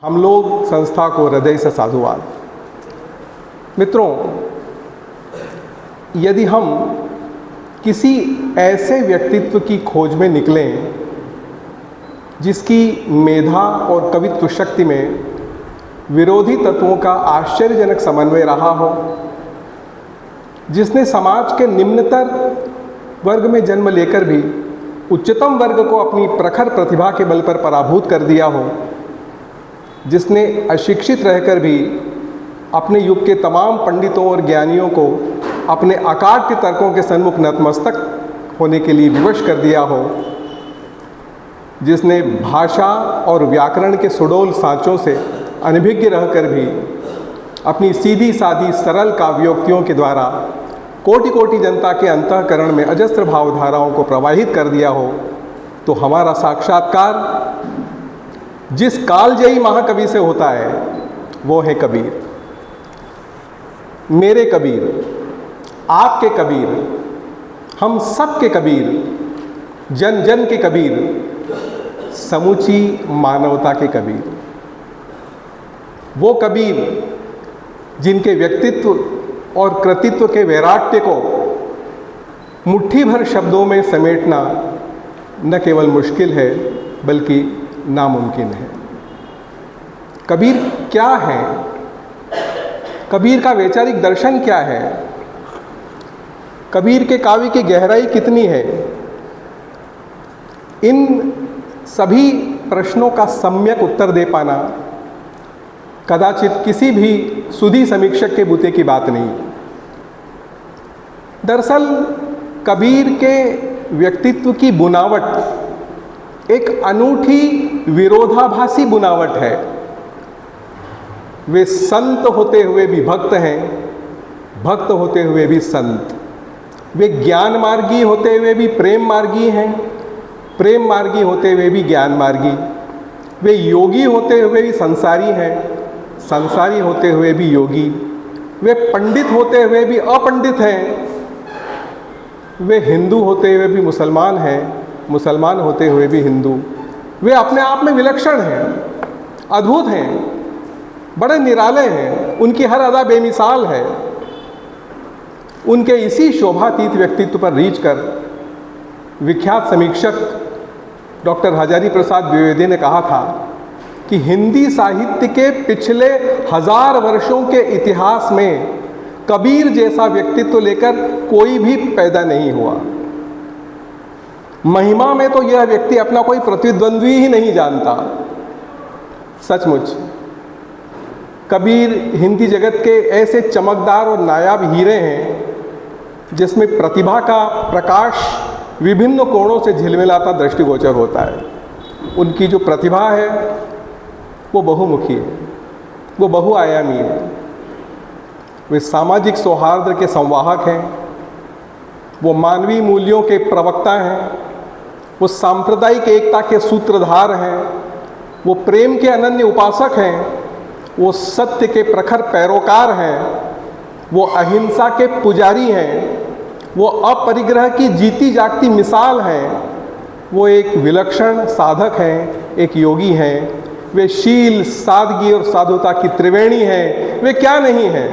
हम लोग संस्था को हृदय से साधुवाद। मित्रों, यदि हम किसी ऐसे व्यक्तित्व की खोज में निकलें जिसकी मेधा और कवित्व शक्ति में विरोधी तत्वों का आश्चर्यजनक समन्वय रहा हो, जिसने समाज के निम्नतर वर्ग में जन्म लेकर भी उच्चतम वर्ग को अपनी प्रखर प्रतिभा के बल पर पराभूत कर दिया हो, जिसने अशिक्षित रहकर भी अपने युग के तमाम पंडितों और ज्ञानियों को अपने अकाट्य तर्कों के सन्मुख नतमस्तक होने के लिए विवश कर दिया हो, जिसने भाषा और व्याकरण के सुडोल सांचों से अनभिज्ञ रहकर भी अपनी सीधी सादी सरल काव्योक्तियों के द्वारा कोटि कोटि जनता के अंतःकरण में अजस्त्र भावधाराओं को प्रवाहित कर दिया हो, तो हमारा साक्षात्कार जिस कालजयी महाकवि से होता है वो है कबीर। मेरे कबीर, आपके कबीर, हम सब के कबीर, जन जन के कबीर, समूची मानवता के कबीर। वो कबीर जिनके व्यक्तित्व और कृतित्व के वैराग्य को मुट्ठी भर शब्दों में समेटना न केवल मुश्किल है बल्कि नामुमकिन है। कबीर क्या है? कबीर का वैचारिक दर्शन क्या है? कबीर के काव्य की गहराई कितनी है? इन सभी प्रश्नों का सम्यक उत्तर दे पाना कदाचित किसी भी सुधी समीक्षक के बूते की बात नहीं। दरअसल कबीर के व्यक्तित्व की बुनावट एक अनूठी विरोधाभासी बुनावट है। वे संत होते हुए भी भक्त हैं, भक्त होते हुए भी संत। वे ज्ञान मार्गी होते हुए भी प्रेम मार्गी हैं, प्रेम मार्गी होते हुए भी ज्ञान मार्गी। वे योगी होते हुए भी संसारी हैं, संसारी होते हुए भी योगी। वे पंडित होते हुए भी अपंडित हैं, वे हिंदू होते हुए भी मुसलमान हैं, मुसलमान होते हुए भी हिंदू। वे अपने आप में विलक्षण हैं, अद्भुत हैं, बड़े निराले हैं। उनकी हर अदा बेमिसाल है। उनके इसी शोभातीत व्यक्तित्व पर रीझ कर विख्यात समीक्षक डॉक्टर हजारी प्रसाद द्विवेदी ने कहा था कि हिंदी साहित्य के पिछले 1000 वर्षों के इतिहास में कबीर जैसा व्यक्तित्व लेकर कोई भी पैदा नहीं हुआ। महिमा में तो यह व्यक्ति अपना कोई प्रतिद्वंद्वी ही नहीं जानता। सचमुच कबीर हिंदी जगत के ऐसे चमकदार और नायाब हीरे हैं जिसमें प्रतिभा का प्रकाश विभिन्न कोणों से झिलमिलाता दृष्टिगोचर होता है। उनकी जो प्रतिभा है वो बहुमुखी है, वो बहुआयामी है। वे सामाजिक सौहार्द के संवाहक हैं, वो मानवीय मूल्यों के प्रवक्ता हैं, वो सांप्रदायिक एकता के सूत्रधार हैं, वो प्रेम के अनन्य उपासक हैं, वो सत्य के प्रखर पैरोकार हैं, वो अहिंसा के पुजारी हैं, वो अपरिग्रह की जीती जागती मिसाल हैं, वो एक विलक्षण साधक हैं, एक योगी हैं। वे शील, सादगी और साधुता की त्रिवेणी हैं। वे क्या नहीं हैं?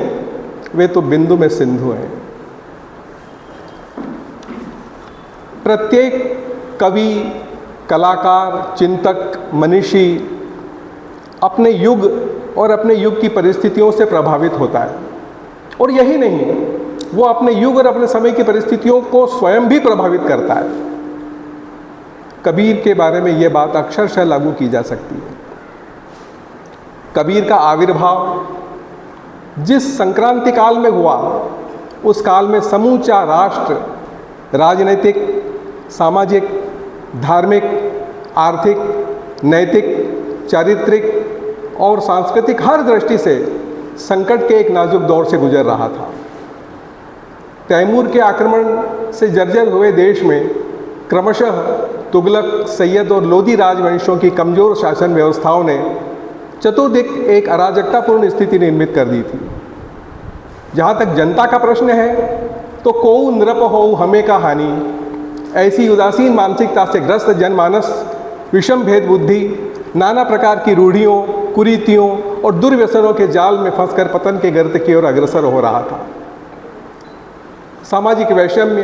वे तो बिंदु में सिंधु हैं। प्रत्येक कवि, कलाकार, चिंतक, मनीषी अपने युग और अपने युग की परिस्थितियों से प्रभावित होता है। और यही नहीं, वो अपने युग और अपने समय की परिस्थितियों को स्वयं भी प्रभावित करता है। कबीर के बारे में ये बात अक्षरशः लागू की जा सकती है। कबीर का आविर्भाव जिस संक्रांति काल में हुआ, उस काल में समूचा राष्ट्र राजनीतिक, सामाजिक, धार्मिक, आर्थिक, नैतिक, चारित्रिक और सांस्कृतिक हर दृष्टि से संकट के एक नाजुक दौर से गुजर रहा था। तैमूर के आक्रमण से जर्जर हुए देश में क्रमशः तुगलक, सैयद और लोदी राजवंशों की कमज़ोर शासन व्यवस्थाओं ने चतुर्दिक एक अराजकतापूर्ण स्थिति निर्मित कर दी थी। जहाँ तक जनता का प्रश्न है तो कोऊ नृप हो हमें का हानि, ऐसी उदासीन मानसिकता से ग्रस्त जनमानस विषम भेद बुद्धि, नाना प्रकार की रूढ़ियों कुरीतियों और दुर्व्यसनों के जाल में फंसकर पतन के गर्त की ओर अग्रसर हो रहा था। सामाजिक वैषम्य,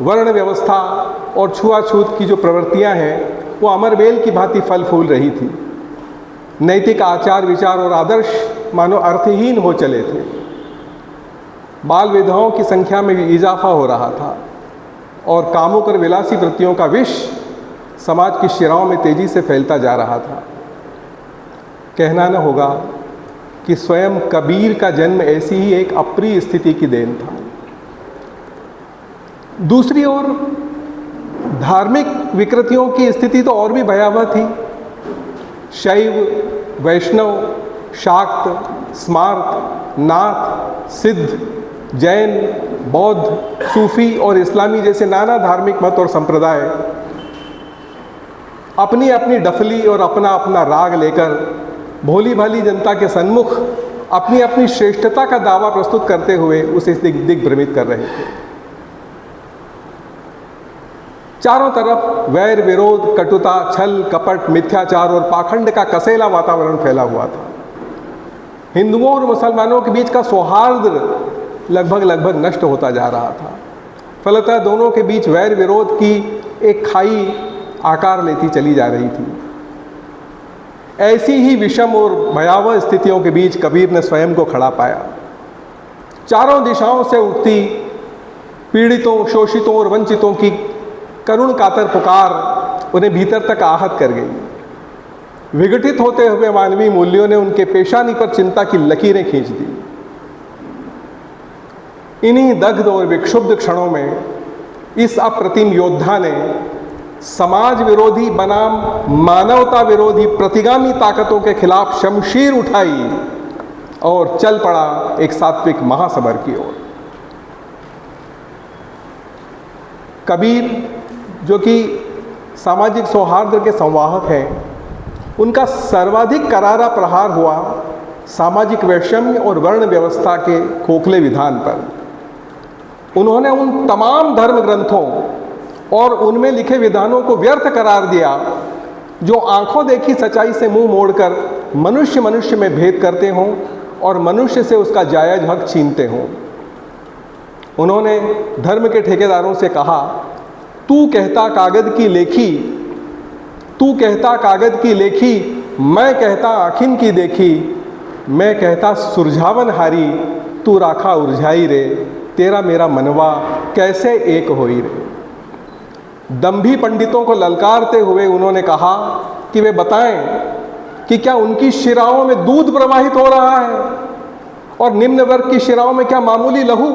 वर्ण व्यवस्था और छुआछूत की जो प्रवृत्तियां हैं वो अमरबेल की भांति फल फूल रही थी। नैतिक आचार विचार और आदर्श मानो अर्थहीन हो चले थे। बाल विधवाओं की संख्या में भी इजाफा हो रहा था और कामुक और विलासी वृत्तियों का विष समाज की शिराओं में तेजी से फैलता जा रहा था। कहना न होगा कि स्वयं कबीर का जन्म ऐसी ही एक अप्रिय स्थिति की देन था। दूसरी ओर धार्मिक विकृतियों की स्थिति तो और भी भयावह थी। शैव, वैष्णव, शाक्त, स्मार्त, नाथ, सिद्ध, जैन, बौद्ध, सूफी और इस्लामी जैसे नाना धार्मिक मत और संप्रदाय अपनी अपनी डफली और अपना अपना राग लेकर भोली भाली जनता के सन्मुख अपनी अपनी श्रेष्ठता का दावा प्रस्तुत करते हुए उसे दिग्भ्रमित कर रहे थे। चारों तरफ वैर विरोध, कटुता, छल कपट, मिथ्याचार और पाखंड का कसेला वातावरण फैला हुआ था। हिंदुओं और मुसलमानों के बीच का सौहार्द लगभग नष्ट होता जा रहा था। फलतः दोनों के बीच वैर विरोध की एक खाई आकार लेती चली जा रही थी। ऐसी ही विषम और भयावह स्थितियों के बीच कबीर ने स्वयं को खड़ा पाया। चारों दिशाओं से उठती पीड़ितों, शोषितों और वंचितों की करुण कातर पुकार उन्हें भीतर तक आहत कर गई। विघटित होते हुए मानवीय मूल्यों ने उनके पेशानी पर चिंता की लकीरें खींच दी। इन्हीं दग्ध और विक्षुब्ध क्षणों में इस अप्रतिम योद्धा ने समाज विरोधी बनाम मानवता विरोधी प्रतिगामी ताकतों के खिलाफ शमशीर उठाई और चल पड़ा एक सात्विक महासमर की ओर। कबीर, जो कि सामाजिक सौहार्द के संवाहक हैं, उनका सर्वाधिक करारा प्रहार हुआ सामाजिक वैषम्य और वर्ण व्यवस्था के खोखले विधान पर। उन्होंने उन तमाम धर्म ग्रंथों और उनमें लिखे विधानों को व्यर्थ करार दिया जो आंखों देखी सच्चाई से मुंह मोड़कर मनुष्य मनुष्य में भेद करते हों और मनुष्य से उसका जायज हक छीनते हों। उन्होंने धर्म के ठेकेदारों से कहा, तू कहता कागज की लेखी, तू कहता कागज की लेखी, मैं कहता आखिन की देखी, मैं कहता सुरझावन हारी, तू राखा उलझाई रे, तेरा मेरा मनवा कैसे एक होई रे। दंभी पंडितों को ललकारते हुए उन्होंने कहा कि वे बताएं कि क्या उनकी शिराओं में दूध प्रवाहित हो रहा है और निम्न वर्ग की शिराओं में क्या मामूली लहू।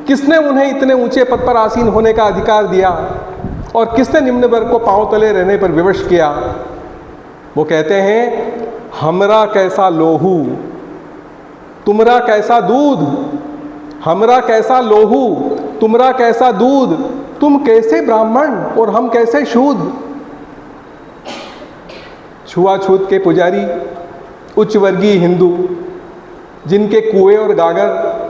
किसने उन्हें इतने ऊंचे पद पर आसीन होने का अधिकार दिया और किसने निम्न वर्ग को पांव तले रहने पर विवश किया। वो कहते हैं, हमरा कैसा लोहू तुमरा कैसा दूध, हमरा कैसा लोहू तुमरा कैसा दूध, तुम कैसे ब्राह्मण और हम कैसे शूद्र। छुआछूत के पुजारी, उच्च वर्गीय हिंदू जिनके कुएं और गागर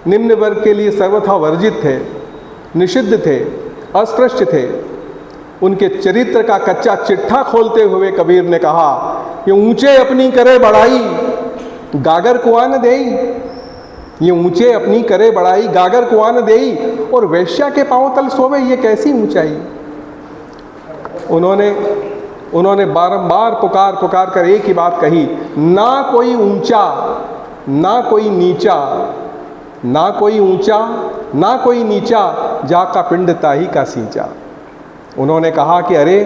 निम्न वर्ग के लिए सर्वथा वर्जित थे, निषिद्ध थे, अस्पृश्य थे, उनके चरित्र का कच्चा चिट्ठा खोलते हुए कबीर ने कहा कि ऊंचे अपनी करे बढ़ाई गागर कुआन देई, ये ऊंचे अपनी करे बढ़ाई गागर कुआन देई, और वैश्या के पांव तल सोवे, ये कैसी ऊंचाई। उन्होंने बारंबार पुकार कर एक ही बात कही, ना कोई ऊंचा ना कोई नीचा, ना कोई ऊंचा ना कोई नीचा, जाका पिंड ताही का सींचा। उन्होंने कहा कि अरे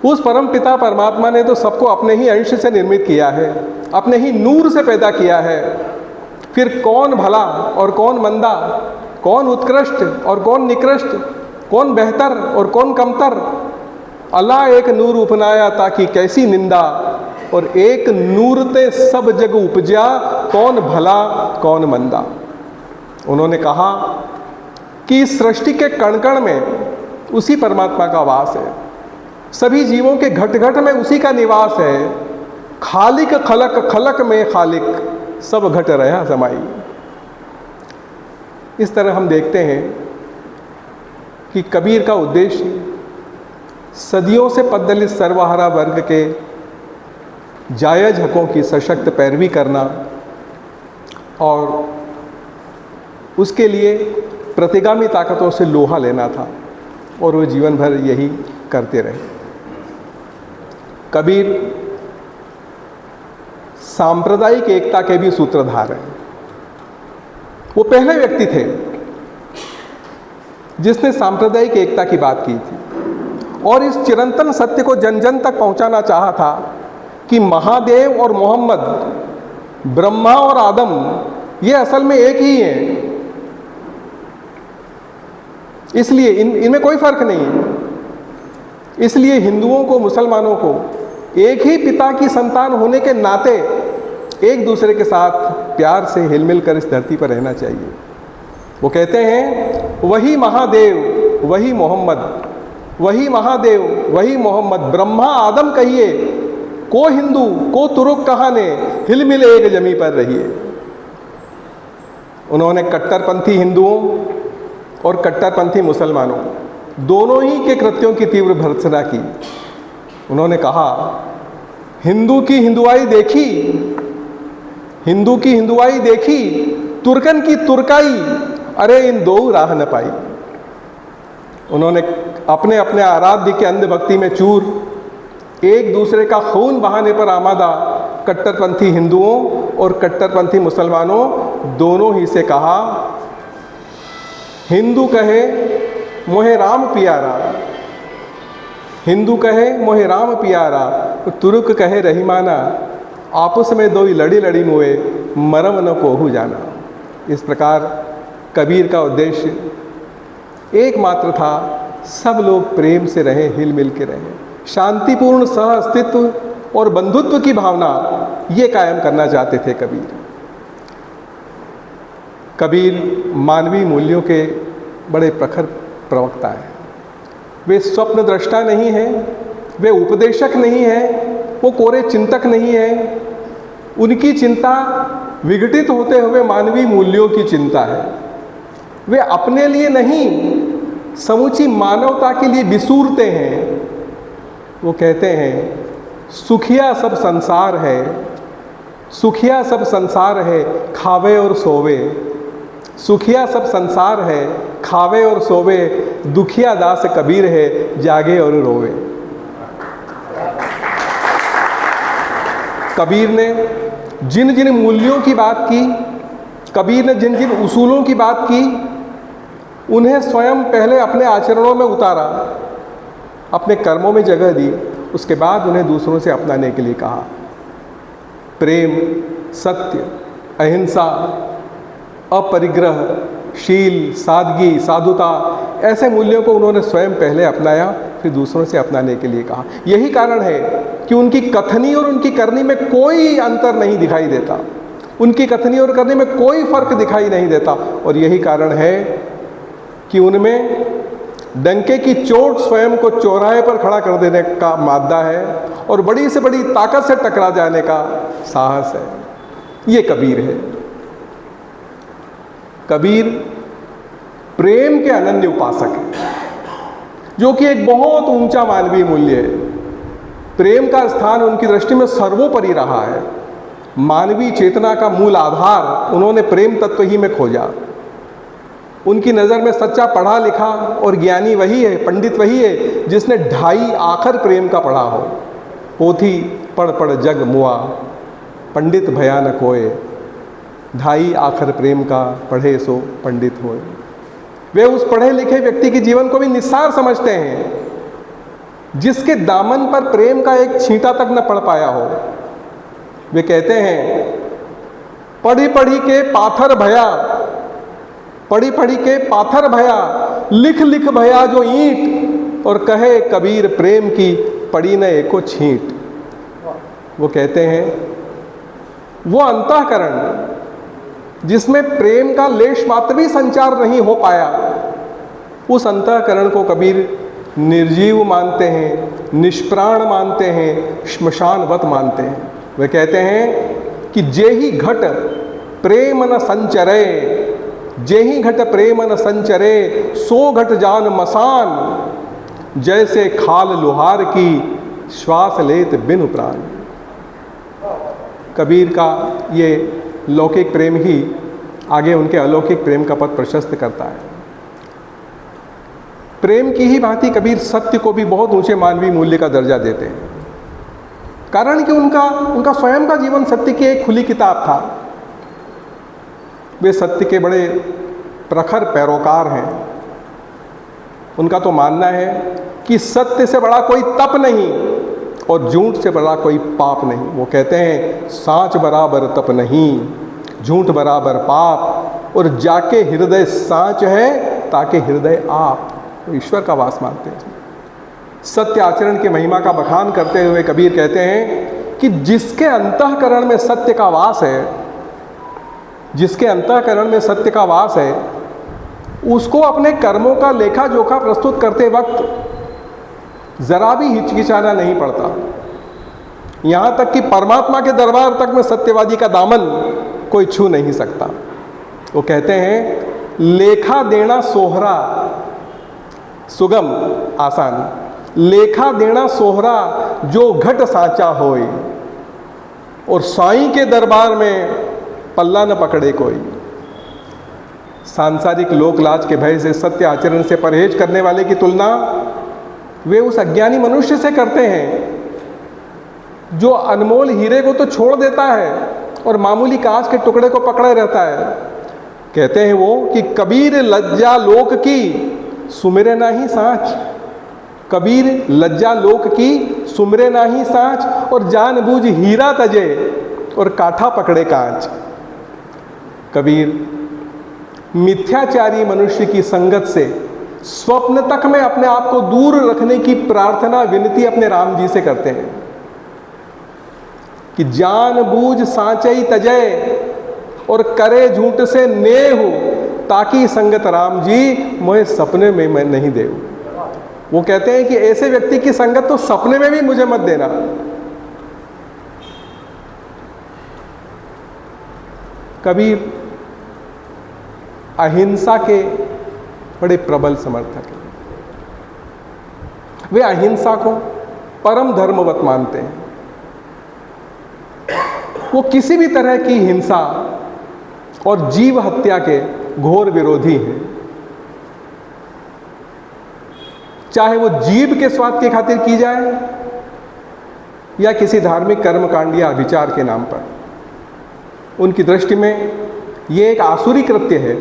उस परम पिता परमात्मा ने तो सबको अपने ही अंश से निर्मित किया है, अपने ही नूर से पैदा किया है। फिर कौन भला और कौन मंदा, कौन उत्कृष्ट और कौन निकृष्ट, कौन बेहतर और कौन कमतर। अल्लाह एक नूर उपनाया ताकि कैसी निंदा, और एक नूर ते सब जग उपजा, कौन भला कौन मंदा। उन्होंने कहा कि इस सृष्टि के कण कण में उसी परमात्मा का वास है, सभी जीवों के घट घट में उसी का निवास है। खालिक खलक खलक में खालिक, सब घट रहा समाई। इस तरह हम देखते हैं कि कबीर का उद्देश्य सदियों से पद्दलित सर्वहारा वर्ग के जायज़ हकों की सशक्त पैरवी करना और उसके लिए प्रतिगामी ताकतों से लोहा लेना था, और वो जीवन भर यही करते रहे। कबीर सांप्रदायिक एकता के भी सूत्रधार हैं। वो पहले व्यक्ति थे जिसने सांप्रदायिक एकता की बात की थी और इस चिरंतन सत्य को जन जन तक पहुंचाना चाहा था कि महादेव और मोहम्मद, ब्रह्मा और आदम, ये असल में एक ही हैं। इसलिए इनमें कोई फर्क नहीं है। इसलिए हिंदुओं को, मुसलमानों को एक ही पिता की संतान होने के नाते एक दूसरे के साथ प्यार से हिल मिल कर इस धरती पर रहना चाहिए। वो कहते हैं वही महादेव वही मोहम्मद, वही महादेव वही मोहम्मद, ब्रह्मा आदम कहिए, को हिंदू को तुरुक कहाने, हिल मिल एक जमी पर रहिए। उन्होंने कट्टरपंथी हिंदुओं और कट्टरपंथी मुसलमानों दोनों ही के कृत्यों की तीव्र भर्त्सना की। उन्होंने कहा, हिंदू की हिंदुआई देखी, हिंदू की हिंदुआई देखी, तुर्कन की तुर्काई, अरे इन दो राह न पाई। उन्होंने अपने अपने आराध्य के अंधभक्ति में चूर, एक दूसरे का खून बहाने पर आमादा कट्टरपंथी हिंदुओं और कट्टरपंथी मुसलमानों दोनों ही से कहा, हिंदू कहे मोहे राम पियारा, हिंदू कहे मोहे राम पियारा, तुर्क कहे रहीमाना, आपस में दो ही लड़ी लड़ी मुए, मरम न कोहू जाना। इस प्रकार कबीर का उद्देश्य एकमात्र था, सब लोग प्रेम से रहें, हिल मिल के रहें, शांतिपूर्ण सह अस्तित्व और बंधुत्व की भावना ये कायम करना चाहते थे कबीर। कबीर मानवीय मूल्यों के बड़े प्रखर प्रवक्ता हैं। वे स्वप्न दृष्टा नहीं हैं, वे उपदेशक नहीं हैं, वो कोरे चिंतक नहीं हैं। उनकी चिंता विघटित होते हुए मानवीय मूल्यों की चिंता है। वे अपने लिए नहीं, समूची मानवता के लिए बिसूरते हैं। वो कहते हैं, सुखिया सब संसार है, सुखिया सब संसार है, खावे और सोवे, सुखिया सब संसार है, खावे और सोवे, दुखिया दास कबीर है, जागे और रोवे। कबीर ने जिन जिन मूल्यों की बात की, कबीर ने जिन जिन उसूलों की बात की, उन्हें स्वयं पहले अपने आचरणों में उतारा, अपने कर्मों में जगह दी, उसके बाद उन्हें दूसरों से अपनाने के लिए कहा। प्रेम, सत्य, अहिंसा, अपरिग्रह, शील, सादगी, साधुता, ऐसे मूल्यों को उन्होंने स्वयं पहले अपनाया, फिर दूसरों से अपनाने के लिए कहा। यही कारण है कि उनकी कथनी और उनकी करनी में कोई अंतर नहीं दिखाई देता, उनकी कथनी और करनी में कोई फर्क दिखाई नहीं देता। और यही कारण है कि उनमें डंके की चोट स्वयं को चौराहे पर खड़ा कर देने का मादा है और बड़ी से बड़ी ताकत से टकरा जाने का साहस है। ये कबीर है। कबीर प्रेम के अनन्य उपासक है, जो कि एक बहुत ऊंचा मानवीय मूल्य है। प्रेम का स्थान उनकी दृष्टि में सर्वोपरि रहा है। मानवीय चेतना का मूल आधार उन्होंने प्रेम तत्व ही में खोजा। उनकी नज़र में सच्चा पढ़ा लिखा और ज्ञानी वही है, पंडित वही है, जिसने 2.5 आखर प्रेम का पढ़ा हो। पोथी पढ़ पढ़ जग मुआ, पंडित भयानक होए, 2.5 आखर प्रेम का पढ़े सो पंडित होए। वे उस पढ़े लिखे व्यक्ति के जीवन को भी निस्सार समझते हैं जिसके दामन पर प्रेम का एक छींटा तक न पड़ पाया हो। वे कहते हैं, पढ़ी पढ़ी के पाथर भया, पढ़ी पढ़ी के पाथर भया, लिख लिख भया जो ईंट, और कहे कबीर प्रेम की पड़ी न एको छींट। वो कहते हैं, वो अंतःकरण जिसमें प्रेम का लेश मात्र भी संचार नहीं हो पाया, उस अंतःकरण को कबीर निर्जीव मानते हैं, निष्प्राण मानते हैं, श्मशानवत मानते हैं। वे कहते हैं कि जेहि घट प्रेम न संचरे, जेहि घट प्रेम न संचरे, सो घट जान मसान, जैसे खाल लोहार की श्वास लेत बिनु प्राण। कबीर का ये लौकिक प्रेम ही आगे उनके अलौकिक प्रेम का पथ प्रशस्त करता है। प्रेम की ही भांति कबीर सत्य को भी बहुत ऊंचे मानवीय मूल्य का दर्जा देते हैं, कारण कि उनका स्वयं का जीवन सत्य की एक खुली किताब था। वे सत्य के बड़े प्रखर पैरोकार हैं। उनका तो मानना है कि सत्य से बड़ा कोई तप नहीं और झूठ से बड़ा कोई पाप नहीं। वो कहते हैं सांच बराबर तप नहीं, झूठ बराबर पाप, और जाके हृदय सांच है ताके हृदय आप। तो ईश्वर का वास मानते हैं। सत्य आचरण की महिमा का बखान करते हुए कबीर कहते हैं कि जिसके अंतःकरण में सत्य का वास है, जिसके अंतःकरण में सत्य का वास है, उसको अपने कर्मों का लेखा जोखा प्रस्तुत करते वक्त जरा भी हिचकिचाना नहीं पड़ता। यहाँ तक कि परमात्मा के दरबार तक में सत्यवादी का दामन कोई छू नहीं सकता। वो कहते हैं लेखा देना सोहरा सुगम आसान, लेखा देना सोहरा जो घट साचा होए, और साईं के दरबार में पल्ला न पकड़े कोई। सांसारिक लोकलाज के भय से, सत्य आचरण से परहेज करने वाले की तुलना वे उस अज्ञानी मनुष्य से करते हैं जो अनमोल हीरे को तो छोड़ देता है और मामूली कांच के टुकड़े को पकड़े रहता है। कहते हैं वो कि कबीर लज्जा लोक की सुमिरे नाही साँच, कबीर लज्जा लोक की सुमिरे नाही साँच, और जानबूझ हीरा तजे और काठा पकड़े कांच। कबीर मिथ्याचारी मनुष्य की संगत से स्वप्न तक में अपने आप को दूर रखने की प्रार्थना विनती अपने राम जी से करते हैं कि जानबूझ सांचई तजय और करे झूठ से नेहु, ताकि संगत राम जी मुझे सपने में मैं नहीं देऊं। वो कहते हैं कि ऐसे व्यक्ति की संगत तो सपने में भी मुझे मत देना। कबीर अहिंसा के बड़े प्रबल समर्थक हैं। वे अहिंसा को परम धर्मवत मानते हैं। वो किसी भी तरह की हिंसा और जीव हत्या के घोर विरोधी हैं, चाहे वो जीव के स्वाद की खातिर की जाए या किसी धार्मिक कर्मकांड या अभिचार के नाम पर। उनकी दृष्टि में ये एक आसुरी कृत्य है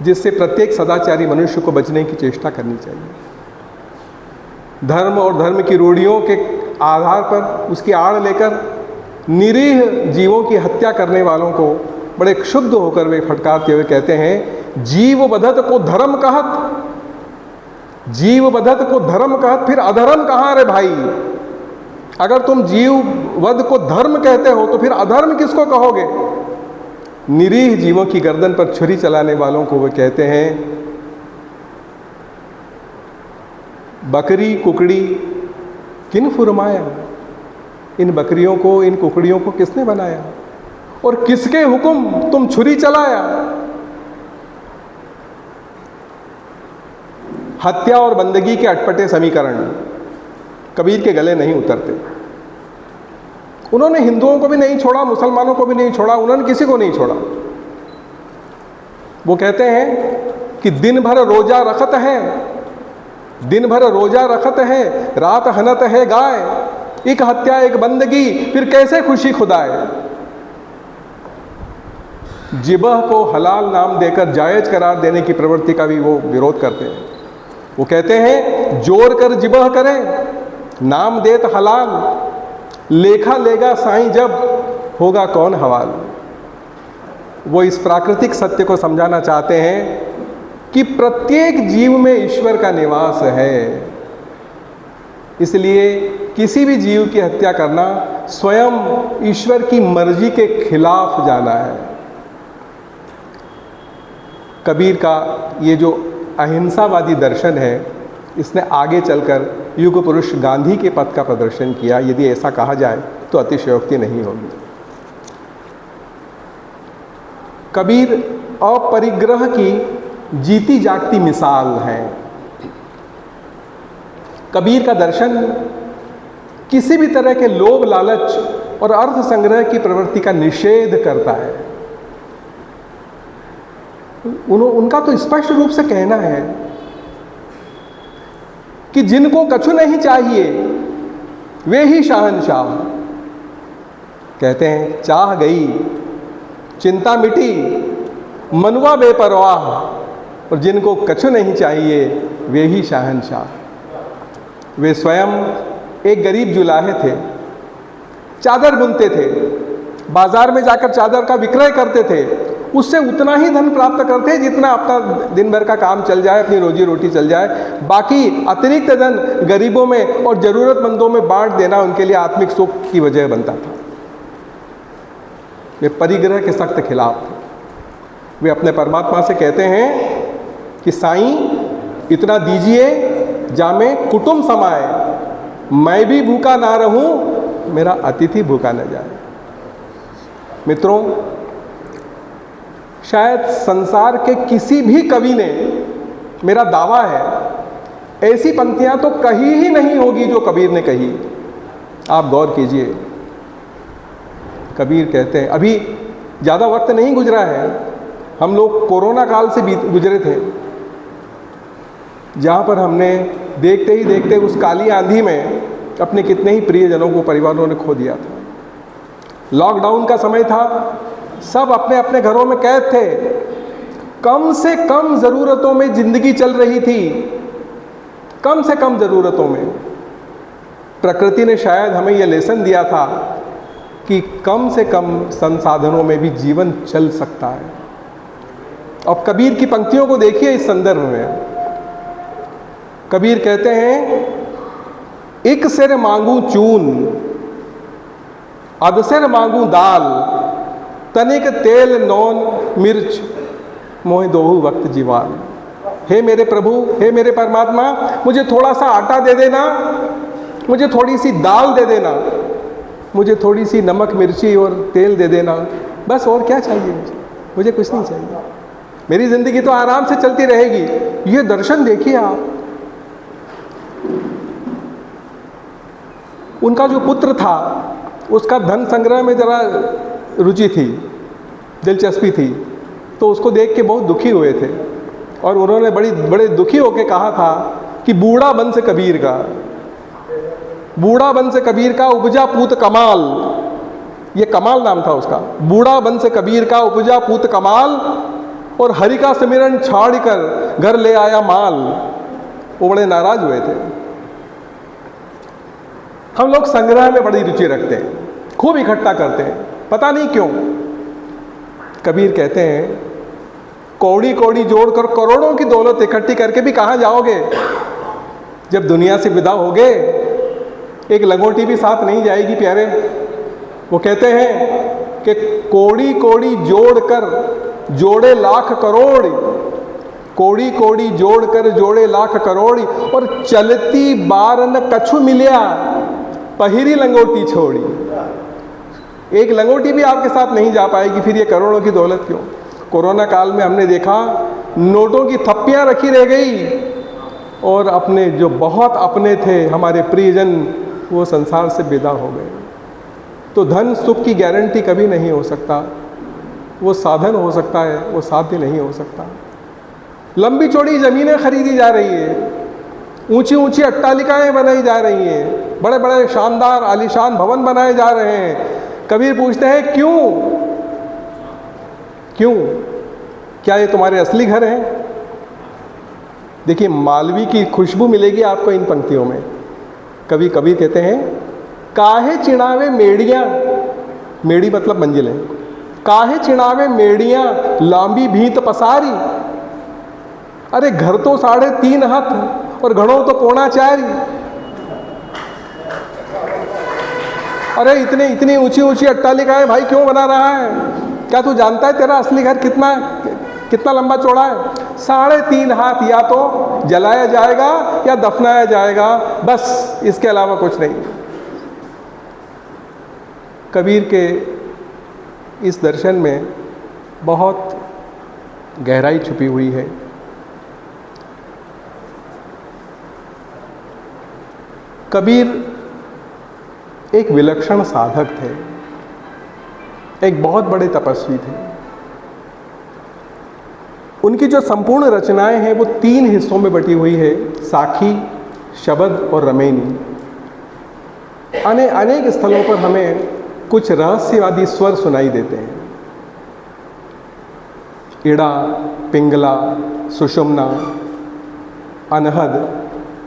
जिससे प्रत्येक सदाचारी मनुष्य को बचने की चेष्टा करनी चाहिए। धर्म और धर्म की रूढ़ियों के आधार पर उसकी आड़ लेकर निरीह जीवों की हत्या करने वालों को बड़े क्षुब्ध होकर वे फटकारते हुए कहते हैं जीव बधत को धर्म कहत, जीव बधत को धर्म कहत, फिर अधर्म कहाँ रे भाई। अगर तुम जीव वध को धर्म कहते हो तो फिर अधर्म किसको कहोगे। निरीह जीवों की गर्दन पर छुरी चलाने वालों को वे कहते हैं बकरी कुकड़ी किन फुरमाया, इन बकरियों को, इन कुकड़ियों को किसने बनाया और किसके हुक्म तुम छुरी चलाया। हत्या और बंदगी के अटपटे समीकरण कबीर के गले नहीं उतरते। उन्होंने हिंदुओं को भी नहीं छोड़ा, मुसलमानों को भी नहीं छोड़ा, उन्होंने किसी को नहीं छोड़ा। वो कहते हैं कि दिन भर रोजा रखत है, दिन भर रोजा रखत है, रात हनत है गाय, एक हत्या एक बंदगी, फिर कैसे खुशी खुदाए। जिबह को हलाल नाम देकर जायज करार देने की प्रवृत्ति का भी वो विरोध करते हैं। वो कहते हैं जोर कर जिबह करे, नाम देत हलाल, लेखा लेगा साईं जब, होगा कौन हवाल। वो इस प्राकृतिक सत्य को समझाना चाहते हैं कि प्रत्येक जीव में ईश्वर का निवास है, इसलिए किसी भी जीव की हत्या करना स्वयं ईश्वर की मर्जी के खिलाफ जाना है। कबीर का ये जो अहिंसावादी दर्शन है, इसने आगे चलकर युग पुरुष गांधी के पथ का प्रदर्शन किया। यदि ऐसा कहा जाए तो अतिशयोक्ति नहीं होगी। कबीर अपरिग्रह की जीती जागती मिसाल है। कबीर का दर्शन किसी भी तरह के लोभ लालच और अर्थ संग्रह की प्रवृत्ति का निषेध करता है। उनका तो स्पष्ट रूप से कहना है कि जिनको कछु नहीं चाहिए वे ही शहंशाह। कहते हैं चाह गई, चिंता मिटी, मनवा बेपरवाह, और जिनको कछु नहीं चाहिए वे ही शहंशाह। वे स्वयं एक गरीब जुलाहे थे, चादर बुनते थे, बाजार में जाकर चादर का विक्रय करते थे, उससे उतना ही धन प्राप्त करते जितना अपना दिन भर का काम चल जाए, अपनी रोजी रोटी चल जाए। बाकी अतिरिक्त धन गरीबों में और ज़रूरतमंदों में बांट देना उनके लिए आत्मिक सुख की वजह बनता था। वे परिग्रह के सख्त खिलाफ थे। वे अपने परमात्मा से कहते हैं कि साईं इतना दीजिए जामे कुटुंब समाए, मैं भी भूखा ना रहूं, मेरा अतिथि भूखा न जाए। मित्रों, शायद संसार के किसी भी कवि ने, मेरा दावा है, ऐसी पंक्तियां तो कही ही नहीं होगी जो कबीर ने कही। आप गौर कीजिए, कबीर कहते हैं, अभी ज़्यादा वक्त नहीं गुजरा है, हम लोग कोरोना काल से गुजरे थे, जहाँ पर हमने देखते ही देखते उस काली आंधी में अपने कितने ही प्रियजनों को, परिवारों ने खो दिया था। लॉकडाउन का समय था, सब अपने अपने घरों में कैद थे, कम से कम ज़रूरतों में ज़िंदगी चल रही थी, कम से कम ज़रूरतों में। प्रकृति ने शायद हमें यह लेसन दिया था कि कम से कम संसाधनों में भी जीवन चल सकता है। अब कबीर की पंक्तियों को देखिए इस संदर्भ में। कबीर कहते हैं, एक सिर मांगू चून, अधसिर मांगू दाल, तनिक तेल नौन मिर्च, मोह दोहु वक्त जीवाल। हे मेरे प्रभु, हे मेरे परमात्मा, मुझे थोड़ा सा आटा दे देना, मुझे थोड़ी सी दाल दे देना, मुझे थोड़ी सी नमक मिर्ची और तेल दे देना, बस। और क्या चाहिए मुझे कुछ नहीं चाहिए, मेरी ज़िंदगी तो आराम से चलती रहेगी। ये दर्शन देखिए आप। उनका जो पुत्र था उसका धन संग्रह में ज़रा रुचि थी, दिलचस्पी थी, तो उसको देख के बहुत दुखी हुए थे और उन्होंने बड़े दुखी होकर कहा था कि बूढ़ा बंस कबीर का, बूढ़ा बंस कबीर का उपजा पूत कमाल। ये कमाल नाम था उसका। बूढ़ा बंस कबीर का उपजा पूत कमाल, और हरि का सिमरन छाड़ कर घर ले आया माल। वो बड़े नाराज हुए थे। हम लोग संग्रह में बड़ी रुचि रखते हैं, खूब इकट्ठा करते हैं, पता नहीं क्यों। कबीर कहते हैं, कौड़ी कौड़ी जोड़कर करोड़ों की दौलत इकट्ठी करके भी कहाँ जाओगे? जब दुनिया से विदा होगे एक लंगोटी भी साथ नहीं जाएगी प्यारे। वो कहते हैं कि कौड़ी कौड़ी जोड़कर जोड़े लाख करोड़, कौड़ी कौड़ी जोड़कर जोड़े लाख करोड़, और चलती बार न कछु मिलिया, पहिरी लंगोटी छोड़ी। एक लंगोटी भी आपके साथ नहीं जा पाएगी, फिर ये करोड़ों की दौलत क्यों? कोरोना काल में हमने देखा नोटों की थप्पियां रखी रह गई, और अपने जो बहुत अपने थे हमारे प्रियजन, वो संसार से विदा हो गए। तो धन सुख की गारंटी कभी नहीं हो सकता, वो साधन हो सकता है, वो साध्य नहीं हो सकता। लंबी चौड़ी ज़मीनें खरीदी जा रही है, ऊंची ऊंची अट्टालिकाएं बनाई जा रही हैं, बड़े बड़े शानदार आलीशान भवन बनाए जा रहे हैं। कबीर पूछते हैं, क्यों? क्यों? क्या ये तुम्हारे असली घर हैं? देखिए, मालवी की खुशबू मिलेगी आपको इन पंक्तियों में। कबीर कहते हैं, काहे चिणावे मेड़ियाँ, मेड़ी मतलब मंजिलें, काहे चिणावे मेड़ियाँ लांबी भीत पसारी। अरे घर तो 3.5 हाथ और घड़ों तो 4.25। अरे इतनी ऊंची ऊंची अट्टालिकाएं भाई क्यों बना रहा है? क्या तू जानता है तेरा असली घर कितना लंबा चौड़ा है? 3.5 हाथ। या तो जलाया जाएगा या दफनाया जाएगा, बस, इसके अलावा कुछ नहीं। कबीर के इस दर्शन में बहुत गहराई छुपी हुई है। कबीर एक विलक्षण साधक थे, एक बहुत बड़े तपस्वी थे। उनकी जो संपूर्ण रचनाएं हैं वो 3 हिस्सों में बटी हुई है, साखी, शबद और रमेनी। अनेक स्थलों पर हमें कुछ रहस्यवादी स्वर सुनाई देते हैं। इड़ा, पिंगला, सुषुम्ना, अनहद,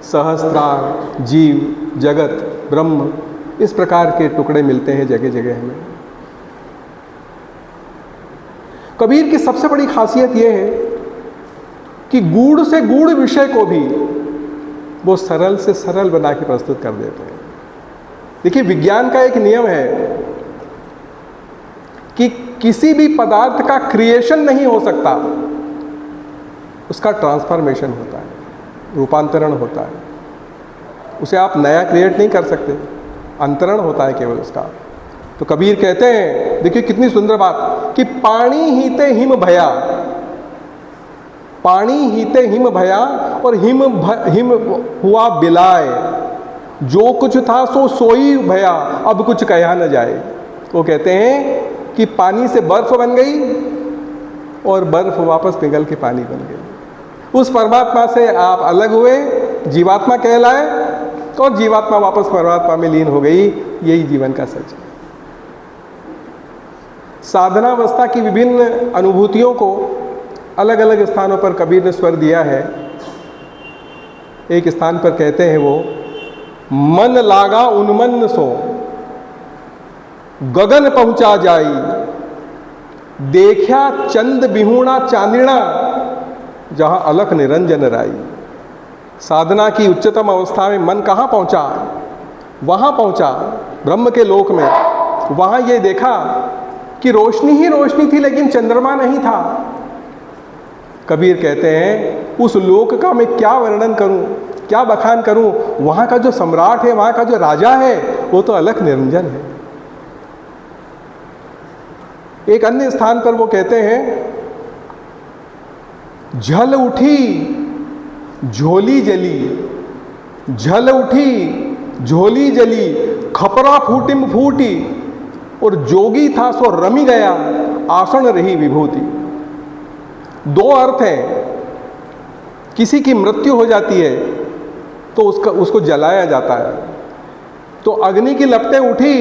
सहस्त्रार, जीव, जगत, ब्रह्म, इस प्रकार के टुकड़े मिलते हैं जगह जगह हमें। कबीर की सबसे बड़ी खासियत यह है कि गूढ़ से गूढ़ विषय को भी वो सरल से सरल बना के प्रस्तुत कर देते हैं। देखिए, विज्ञान का एक नियम है कि किसी भी पदार्थ का क्रिएशन नहीं हो सकता, उसका ट्रांसफॉर्मेशन होता है, रूपांतरण होता है। उसे आप नया क्रिएट नहीं कर सकते, अंतरण होता है केवल उसका। तो कबीर कहते हैं, देखिए कितनी सुंदर बात, कि पानी हीते हिम भया, पानी हीते हिम भया और हिम हुआ बिलाए, जो कुछ था सो सोई भया, अब कुछ कहा न जाए। वो कहते हैं कि पानी से बर्फ बन गई और बर्फ वापस पिघल के पानी बन गई। उस परमात्मा से आप अलग हुए, जीवात्मा कहलाए, और जीवात्मा वापस परमात्मा में लीन हो गई। यही जीवन का सच है। साधनावस्था की विभिन्न अनुभूतियों को अलग अलग स्थानों पर कबीर ने स्वर दिया है। एक स्थान पर कहते हैं वो, मन लागा उन्मन्न सो गगन पहुंचा जाई, देखा चंद बिहुणा चांदिणा, जहां अलख निरंजन राई। साधना की उच्चतम अवस्था में मन कहाँ पहुंचा? वहां पहुंचा ब्रह्म के लोक में। वहां ये देखा कि रोशनी ही रोशनी थी, लेकिन चंद्रमा नहीं था। कबीर कहते हैं, उस लोक का मैं क्या वर्णन करूं, क्या बखान करूं। वहां का जो सम्राट है, वहां का जो राजा है, वो तो अलख निरंजन है। एक अन्य स्थान पर वो कहते हैं, झल उठी झोली जली, झल उठी झोली जली, खपरा फूटिम फूटी, और जोगी था सो रमी गया, आसन रही विभूति। 2 अर्थ हैं। किसी की मृत्यु हो जाती है तो उसको जलाया जाता है, तो अग्नि की लपटें उठी,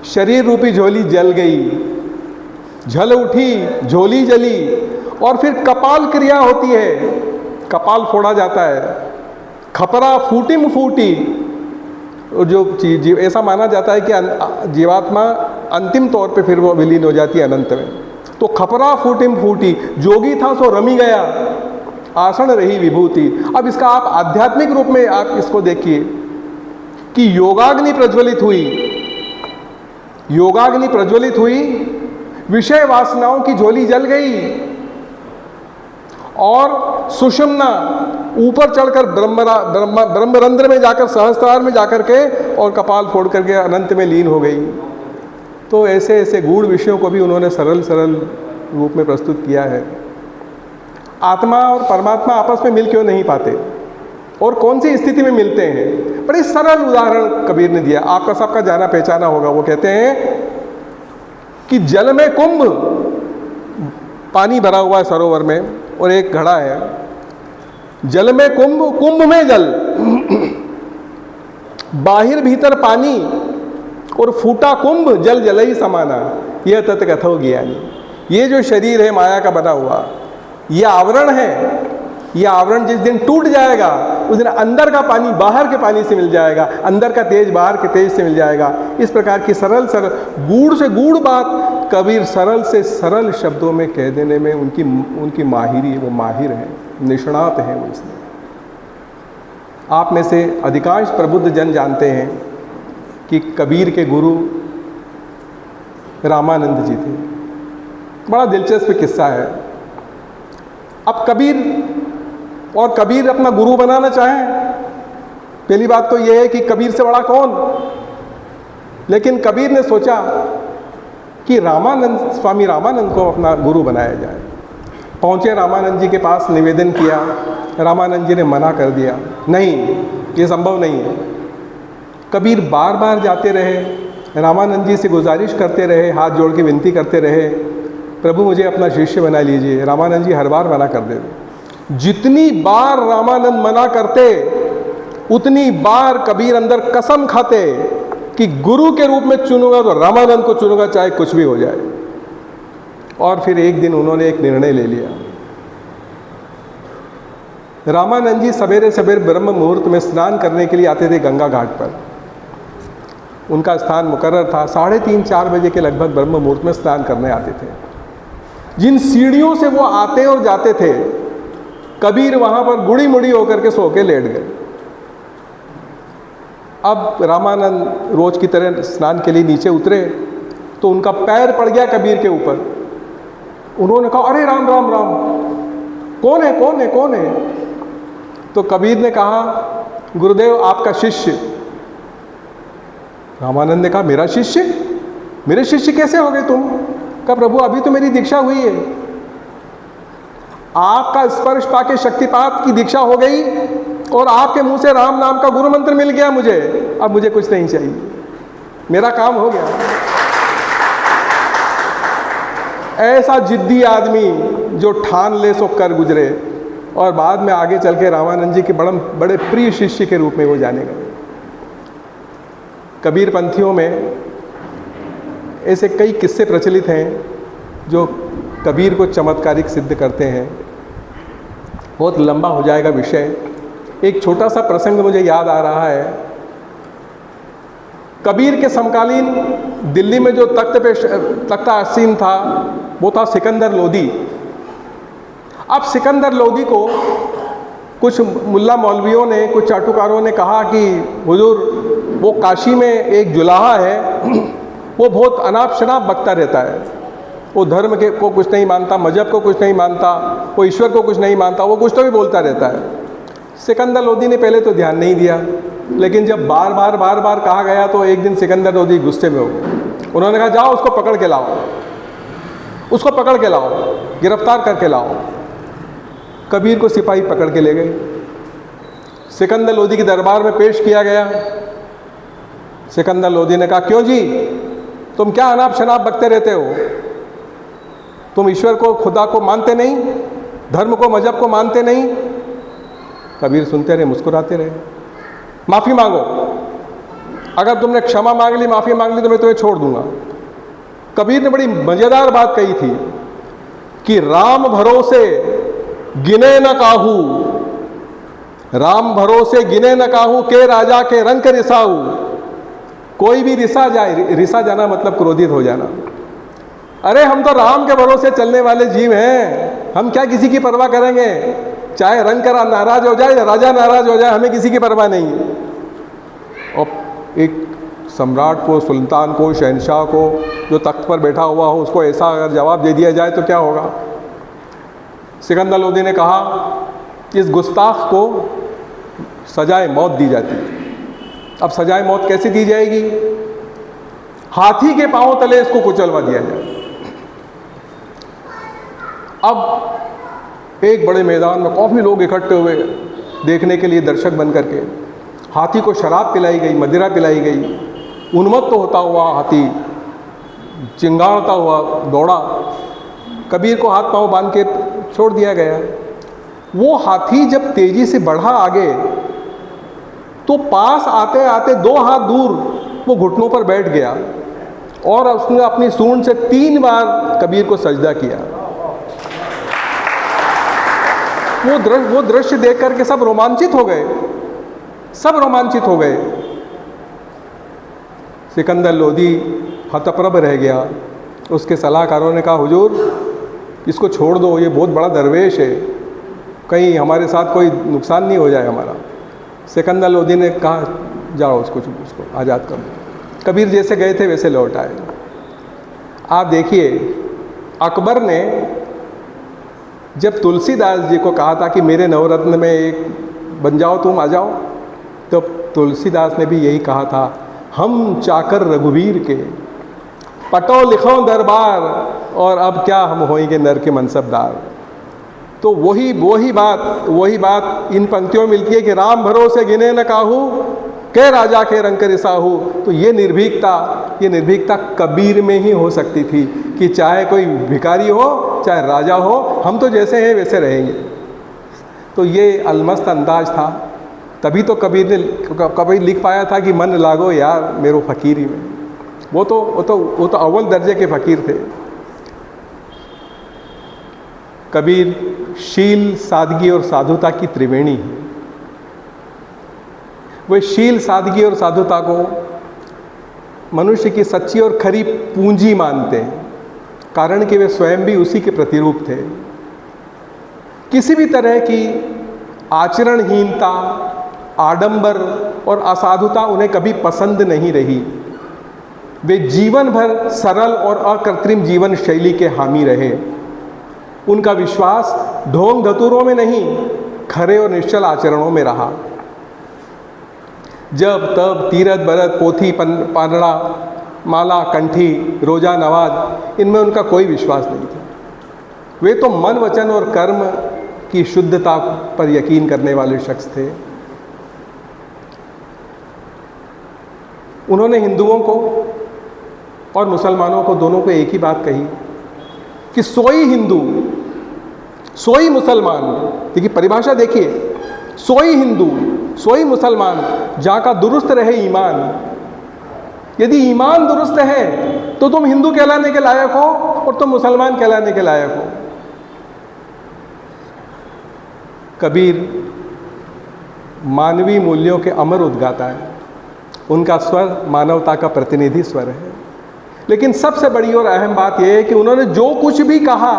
शरीर रूपी झोली जल गई। झल उठी झोली जली, और फिर कपाल क्रिया होती है, कपाल फोड़ा जाता है। खपरा फूटिम फूटी, जो चीज ऐसा माना जाता है कि जीवात्मा अंतिम तौर पे फिर वो विलीन हो जाती है अनंत में। तो खपरा फूटिम फूटी, जोगी था सो रमी गया, आसन रही विभूति। अब इसका आप आध्यात्मिक रूप में आप इसको देखिए कि योगाग्नि प्रज्वलित हुई, योगाग्नि प्रज्वलित हुई, विषय वासनाओं की झोली जल गई, और सुषुम्ना ऊपर चढ़कर ब्रह्मरंध्र में जाकर, सहस्त्रार में जाकर के, और कपाल फोड़ करके अनंत में लीन हो गई। तो ऐसे ऐसे गूढ़ विषयों को भी उन्होंने सरल सरल रूप में प्रस्तुत किया है। आत्मा और परमात्मा आपस में मिल क्यों नहीं पाते, और कौन सी स्थिति में मिलते हैं? बड़े सरल उदाहरण कबीर ने दिया, आपका सबका जाना पहचाना होगा। वो कहते हैं कि जल में कुंभ, पानी भरा हुआ है सरोवर में, और एक घड़ा है, जल में कुंभ, कुंभ में जल, बाहिर भीतर पानी, और फूटा कुंभ जल जलई समाना, यह तत्कथो ज्ञानी। ये जो शरीर है माया का बना हुआ, यह आवरण है। यह आवरण जिस दिन टूट जाएगा, उस दिन अंदर का पानी बाहर के पानी से मिल जाएगा, अंदर का तेज बाहर के तेज से मिल जाएगा। इस प्रकार की सरल सरल, गूढ़ से गूढ़ बात कबीर सरल से सरल शब्दों में कह देने में उनकी माहिरी है, वो माहिर है, निष्णात है वो। इसमें आप में से अधिकांश प्रबुद्ध जन जानते हैं कि कबीर के गुरु रामानंद जी थे। बड़ा दिलचस्प किस्सा है। अब कबीर अपना गुरु बनाना चाहें, पहली बात तो यह है कि कबीर से बड़ा कौन। लेकिन कबीर ने सोचा कि स्वामी रामानंद को अपना गुरु बनाया जाए। पहुँचे रामानंद जी के पास, निवेदन किया। रामानंद जी ने मना कर दिया, नहीं, ये संभव नहीं है। कबीर बार बार जाते रहे, रामानंद जी से गुजारिश करते रहे, हाथ जोड़ के विनती करते रहे, प्रभु मुझे अपना शिष्य बना लीजिए। रामानंद जी हर बार मना कर देते। जितनी बार रामानंद मना करते उतनी बार कबीर अंदर कसम खाते कि गुरु के रूप में चुनूंगा तो रामानंद को चुनूंगा, चाहे कुछ भी हो जाए। और फिर एक दिन उन्होंने एक निर्णय ले लिया। रामानंद जी सवेरे सवेरे ब्रह्म मुहूर्त में स्नान करने के लिए आते थे गंगा घाट पर। उनका स्थान मुकर्रर था, 3:30-4 बजे के लगभग ब्रह्म मुहूर्त में स्नान करने आते थे। जिन सीढ़ियों से वो आते और जाते थे, कबीर वहां पर गुड़ी मुड़ी होकर के सो के लेट गए। अब रामानंद रोज की तरह स्नान के लिए नीचे उतरे तो उनका पैर पड़ गया कबीर के ऊपर। उन्होंने कहा, अरे राम राम राम, कौन है कौन है कौन है? तो कबीर ने कहा, गुरुदेव आपका शिष्य। रामानंद ने कहा, मेरा शिष्य? मेरे शिष्य कैसे हो गए तुम? कहा, प्रभु अभी तो मेरी दीक्षा हुई है। आपका स्पर्श पाके शक्तिपात की दीक्षा हो गई और आपके मुंह से राम नाम का गुरु मंत्र मिल गया मुझे। अब मुझे कुछ नहीं चाहिए, मेरा काम हो गया। ऐसा जिद्दी आदमी जो ठान ले सो कर गुजरे, और बाद में आगे चल के रामानंद जी के बड़े प्रिय शिष्य के रूप में वो जाने गए। कबीर पंथियों में ऐसे कई किस्से प्रचलित हैं जो कबीर को चमत्कारिक सिद्ध करते हैं। बहुत लंबा हो जाएगा विषय। एक छोटा सा प्रसंग मुझे याद आ रहा है। कबीर के समकालीन दिल्ली में जो तख्त आसीन था वो था सिकंदर लोदी। अब सिकंदर लोदी को कुछ मुल्ला मौलवियों ने, कुछ चाटुकारों ने कहा कि हुजूर वो काशी में एक जुलाहा है, वो बहुत अनाप शनाप बकता रहता है, वो धर्म के को कुछ नहीं मानता, मजहब को कुछ नहीं मानता, वो ईश्वर को कुछ नहीं मानता, वो कुछ तो भी बोलता रहता है। सिकंदर लोदी ने पहले तो ध्यान नहीं दिया, लेकिन जब बार बार कहा गया तो एक दिन सिकंदर लोदी गुस्से में हो गए। उन्होंने कहा, जाओ उसको पकड़ के लाओ, उसको पकड़ के लाओ, गिरफ्तार करके लाओ। कबीर को सिपाही पकड़ के ले गए, सिकंदर लोदी के दरबार में पेश किया गया। सिकंदर लोदी ने कहा, क्यों जी, तुम क्या अनाप शनाप बकते रहते हो? तुम ईश्वर को, खुदा को मानते नहीं, धर्म को, मजहब को मानते नहीं? कबीर सुनते रहे, मुस्कुराते रहे। माफ़ी मांगो, अगर तुमने क्षमा मांग ली, माफ़ी मांग ली तो मैं तुम्हें छोड़ दूंगा। कबीर ने बड़ी मज़ेदार बात कही थी कि राम भरोसे गिने न काहू, राम भरोसे गिने न काहू, के राजा के रंग रिसाऊ। कोई भी रिसा जाए, रिसा जाना मतलब क्रोधित हो जाना। अरे हम तो राम के भरोसे चलने वाले जीव हैं, हम क्या किसी की परवाह करेंगे? चाहे रंग करा नाराज हो जाए या राजा नाराज हो जाए, हमें किसी की परवाह नहीं। और एक सम्राट को, सुल्तान को, शहनशाह को, जो तख्त पर बैठा हुआ हो, उसको ऐसा अगर जवाब दे दिया जाए तो क्या होगा? सिकंदर लोदी ने कहा कि इस गुस्ताख को सजाए मौत दी जाती है। अब सजाए मौत कैसे दी जाएगी? हाथी के पांव तले इसको कुचलवा दिया जाए। अब एक बड़े मैदान में काफ़ी लोग इकट्ठे हुए देखने के लिए, दर्शक बन करके। हाथी को शराब पिलाई गई, मदिरा पिलाई गई। उन्मत्त होता हुआ हाथी चिंगारता हुआ दौड़ा। कबीर को हाथ पांव बांध के छोड़ दिया गया। वो हाथी जब तेजी से बढ़ा आगे तो पास आते आते 2 हाथ दूर वो घुटनों पर बैठ गया और उसने अपनी सूंड से 3 बार कबीर को सजदा किया। वो दृश्य देख करके सब रोमांचित हो गए, सब रोमांचित हो गए। सिकंदर लोदी हतप्रभ रह गया। उसके सलाहकारों ने कहा, हुजूर इसको छोड़ दो, ये बहुत बड़ा दरवेश है, कहीं हमारे साथ कोई नुकसान नहीं हो जाए हमारा। सिकंदर लोदी ने कहा, जाओ उसको आज़ाद कर दो। कबीर जैसे गए थे वैसे लौट आए। आप देखिए, अकबर ने जब तुलसीदास जी को कहा था कि मेरे नवरत्न में एक बन जाओ, तुम आ जाओ, तो तुलसीदास ने भी यही कहा था, हम चाकर रघुवीर के, पटो लिखो दरबार, और अब क्या हम होएंगे नर के मनसबदार। तो वही बात इन पंक्तियों में मिलती है कि राम भरोसे गिने न काहू, कै राजा के रंग रिसाहू। तो ये निर्भीकता कबीर में ही हो सकती थी कि चाहे कोई भिखारी हो चाहे राजा हो, हम तो जैसे हैं वैसे रहेंगे। तो ये अलमस्त अंदाज था। तभी तो कबीर लिख पाया था कि मन लागो यार मेरो फकीरी में। वो तो अव्वल दर्जे के फकीर थे। कबीर शील, सादगी और साधुता की त्रिवेणी है। वे शील, सादगी और साधुता को मनुष्य की सच्ची और खरी पूंजी मानते हैं, कारण कि वे स्वयं भी उसी के प्रतिरूप थे। किसी भी तरह की आचरणहीनता, आडंबर और असाधुता उन्हें कभी पसंद नहीं रही। वे जीवन भर सरल और अकृत्रिम जीवन शैली के हामी रहे। उनका विश्वास ढोंग धतूरों में नहीं, खरे और निश्चल आचरणों में रहा। जब तब तीरथ बरत, पोथी पानड़ा, माला, कंठी, रोजा, नवाज, इनमें उनका कोई विश्वास नहीं था। वे तो मन, वचन और कर्म की शुद्धता पर यकीन करने वाले शख्स थे। उन्होंने हिंदुओं को और मुसलमानों को, दोनों को एक ही बात कही कि सोई हिंदू सोई मुसलमान। देखिए परिभाषा देखिए, सोई हिंदू सोई मुसलमान जहाँ का दुरुस्त रहे ईमान। यदि ईमान दुरुस्त है तो तुम हिंदू कहलाने के लायक हो और तुम मुसलमान कहलाने के लायक हो। कबीर मानवीय मूल्यों के अमर उद्गाता है। उनका स्वर मानवता का प्रतिनिधि स्वर है। लेकिन सबसे बड़ी और अहम बात यह है कि उन्होंने जो कुछ भी कहा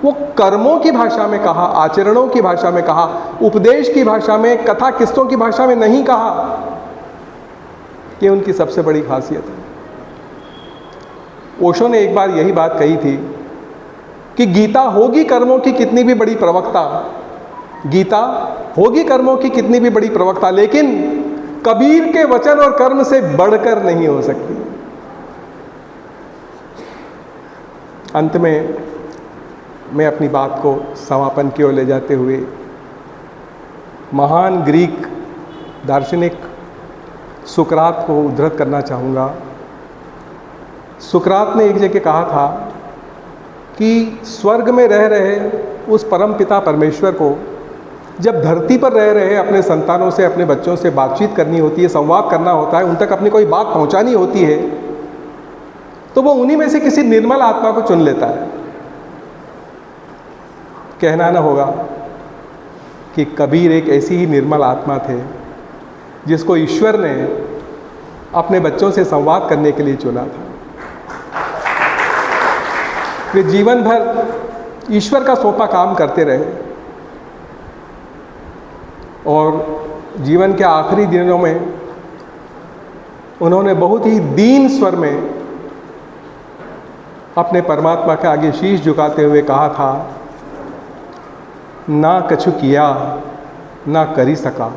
वो कर्मों की भाषा में कहा, आचरणों की भाषा में कहा, उपदेश की भाषा में, कथा किस्सों की भाषा में नहीं कहा। ये उनकी सबसे बड़ी खासियत है। ओशो ने एक बार यही बात कही थी कि गीता होगी कर्मों की कितनी भी बड़ी प्रवक्ता, गीता होगी कर्मों की कितनी भी बड़ी प्रवक्ता, लेकिन कबीर के वचन और कर्म से बढ़कर नहीं हो सकती। अंत में मैं अपनी बात को समापन की ओर ले जाते हुए महान ग्रीक दार्शनिक सुकरात को उद्धृत करना चाहूँगा। सुकरात ने एक जगह कहा था कि स्वर्ग में रह रहे उस परम पिता परमेश्वर को जब धरती पर रह रहे अपने संतानों से, अपने बच्चों से बातचीत करनी होती है, संवाद करना होता है, उन तक अपनी कोई बात पहुंचानी होती है, तो वो उन्हीं में से किसी निर्मल आत्मा को चुन लेता है। कहना न होगा कि कबीर एक ऐसी ही निर्मल आत्मा थे जिसको ईश्वर ने अपने बच्चों से संवाद करने के लिए चुना था। वे जीवन भर ईश्वर का सौंपा काम करते रहे और जीवन के आखिरी दिनों में उन्होंने बहुत ही दीन स्वर में अपने परमात्मा के आगे शीश झुकाते हुए कहा था, ना कछु किया ना करी सका।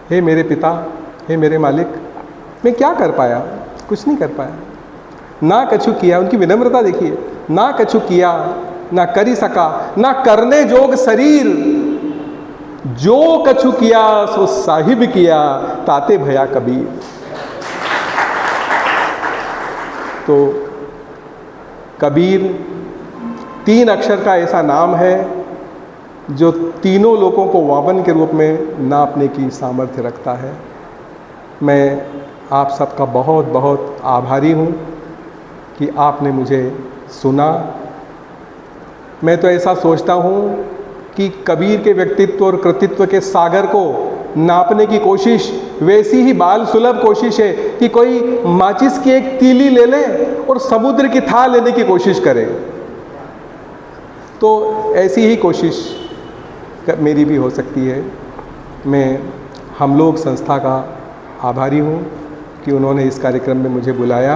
हे मेरे पिता, हे मेरे मालिक, मैं क्या कर पाया? कुछ नहीं कर पाया। ना कछु किया, उनकी विनम्रता देखिए, ना कछु किया ना करी सका, ना करने जोग शरीर, जो कछु किया सो साहिब किया, ताते भया कबीर। तो कबीर 3 अक्षर का ऐसा नाम है जो तीनों लोगों को वामन के रूप में नापने की सामर्थ्य रखता है। मैं आप सबका बहुत बहुत आभारी हूँ कि आपने मुझे सुना। मैं तो ऐसा सोचता हूँ कि कबीर के व्यक्तित्व और कृतित्व के सागर को नापने की कोशिश वैसी ही बाल सुलभ कोशिश है कि कोई माचिस की एक तीली ले ले और समुद्र की थाह लेने की कोशिश करे। तो ऐसी ही कोशिश मेरी भी हो सकती है। मैं हम लोग संस्था का आभारी हूँ कि उन्होंने इस कार्यक्रम में मुझे बुलाया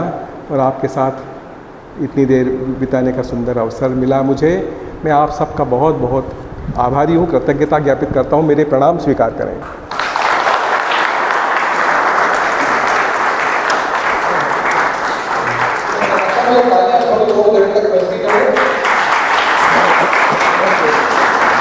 और आपके साथ इतनी देर बिताने का सुंदर अवसर मिला मुझे। मैं आप सबका बहुत बहुत आभारी हूँ, कृतज्ञता ज्ञापित करता हूँ। मेरे प्रणाम स्वीकार करें।